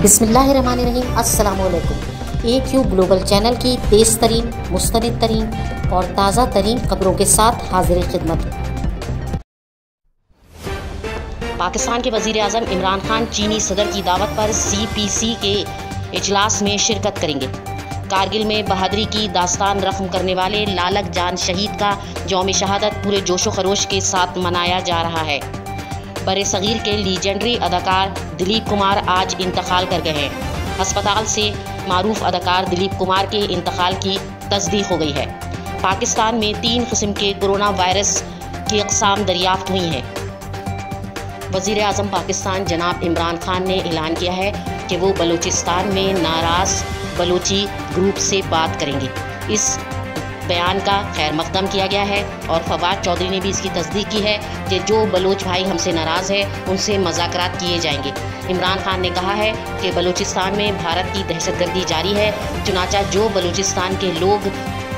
बिस्मिल्लाहिर्रहमानिर्रहीम। अस्सलामुअलैकुम। AQ global channel की तेज़ तरीन, मुस्तनिद तरीन और ताज़ा तरीन खबरों के साथ हाजिर खिदमत। पाकिस्तान के वज़ीर आज़म इमरान खान चीनी सदर की दावत पर CPC के इजलास में शिरकत करेंगे। कारगिल में बहादुरी की दास्तान रकम करने वाले लालक जान शहीद का यौम शहादत पूरे जोशो खरोश के साथ मनाया जा रहा है। बड़े सगीर के लीजेंडरी अदाकार दिलीप कुमार आज इंतकाल कर गए हैं। अस्पताल से मारूफ अदाकार दिलीप कुमार के इंतकाल की तस्दीक हो गई है। पाकिस्तान में 3 किस्म के कोरोना वायरस की अक़साम दरियाफ्त हुई हैं। वज़ीर आज़म पाकिस्तान जनाब इमरान खान ने ऐलान किया है कि वो बलूचिस्तान में नाराज़ बलूची ग्रुप से बात करेंगे। इस बयान का खैर मकदम किया गया है और फवाद चौधरी ने भी इसकी तस्दीक की है कि जो बलूच भाई हमसे नाराज़ है उनसे मुज़ाकरात किए जाएंगे। इमरान खान ने कहा है कि बलूचिस्तान में भारत की दहशतगर्दी जारी है, चुनाचा जो बलूचिस्तान के लोग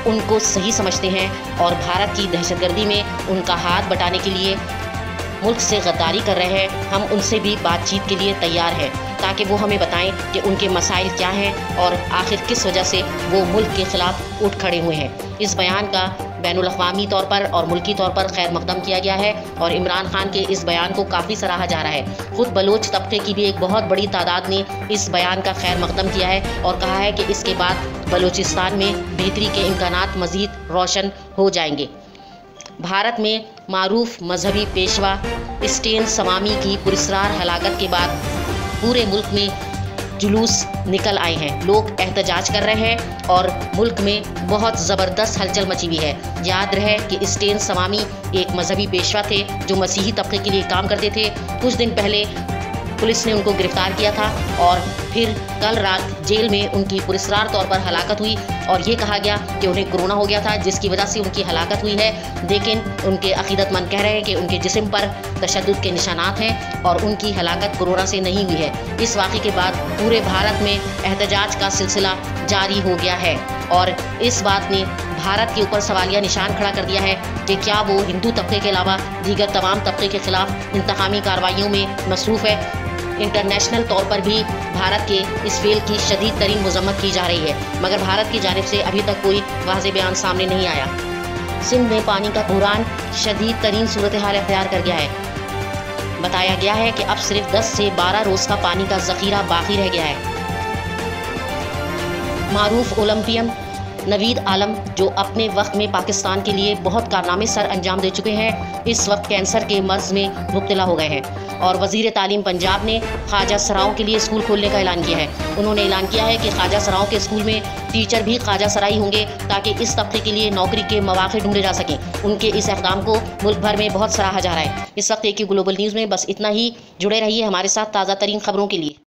उनको सही समझते हैं और भारत की दहशतगर्दी में उनका हाथ बटाने के लिए मुल्क से गद्दारी कर रहे हैं, हम उनसे भी बातचीत के लिए तैयार हैं ताकि वो हमें बताएं कि उनके मसाइल क्या हैं और आखिर किस वजह से वो मुल्क के ख़िलाफ़ उठ खड़े हुए हैं। इस बयान का बैनुल-अक़वामी तौर पर और मुल्की तौर पर खैर मकदम किया गया है और इमरान खान के इस बयान को काफ़ी सराहा जा रहा है। ख़ुद बलोच तबके की भी एक बहुत बड़ी तादाद ने इस बयान का खैर मकदम किया है और कहा है कि इसके बाद बलूचिस्तान में बेहतरी के इम्कानात मज़ीद रोशन हो जाएंगे। भारत में मारूफ मजहबी पेशवा स्टेन समामी की पुरस्कार हलाकत के बाद पूरे मुल्क में जुलूस निकल आए हैं। लोग एहतजाज कर रहे हैं और मुल्क में बहुत ज़बरदस्त हलचल मची हुई है। याद रहे कि स्टेन समामी एक मजहबी पेशवा थे जो मसीही तबके के लिए काम करते थे। कुछ दिन पहले पुलिस ने उनको गिरफ्तार किया था और फिर कल रात जेल में उनकी पुरस्कार तौर पर हलाकत हुई और ये कहा गया कि उन्हें कोरोना हो गया था जिसकी वजह से उनकी हलाकत हुई है। लेकिन उनके अकीदतमंद कह रहे हैं कि उनके जिस्म पर तशद्दुद के निशानात हैं और उनकी हलाकत कोरोना से नहीं हुई है। इस वाक़े के बाद पूरे भारत में एहतजाज का सिलसिला जारी हो गया है और इस बात ने भारत के ऊपर सवालिया निशान खड़ा कर दिया है कि क्या वो हिंदू तबके के अलावा दीगर तमाम तबके के ख़िलाफ़ इंतकामी कार्रवाइयों में मसरूफ़ है। इंटरनेशनल तौर पर भी भारत के इस फेल की शदीद तरीन मज़म्मत की जा रही है, मगर भारत की जानिब से अभी तक कोई वाज़ेह बयान सामने नहीं आया। सिंध में पानी का बहरान शदीद तरीन सूरत हाल अख्तियार कर गया है। बताया गया है कि अब सिर्फ 10 से 12 रोज़ का पानी का ज़ख़ीरा बाकी रह गया है। मारूफ ओलंपियन नवीद आलम जो अपने वक्त में पाकिस्तान के लिए बहुत कारनामे सर अंजाम दे चुके हैं, इस वक्त कैंसर के मर्ज़ में मुब्तला हो गए हैं और वज़ीर तालीम पंजाब ने ख्वाजा सराओं के लिए स्कूल खोलने का ऐलान किया है। उन्होंने ऐलान किया है कि ख्वाजा सराओं के स्कूल में टीचर भी ख्वाजा सराई होंगे ताकि इस तबके के लिए नौकरी के मौक़े ढूंढे जा सकें। उनके इस इक़दाम को मुल्क भर में बहुत सराहा जा रहा है। इस वक्त AQ ग्लोबल न्यूज़ में बस इतना ही। जुड़े रहिए हमारे साथ ताज़ा तरीन खबरों के लिए।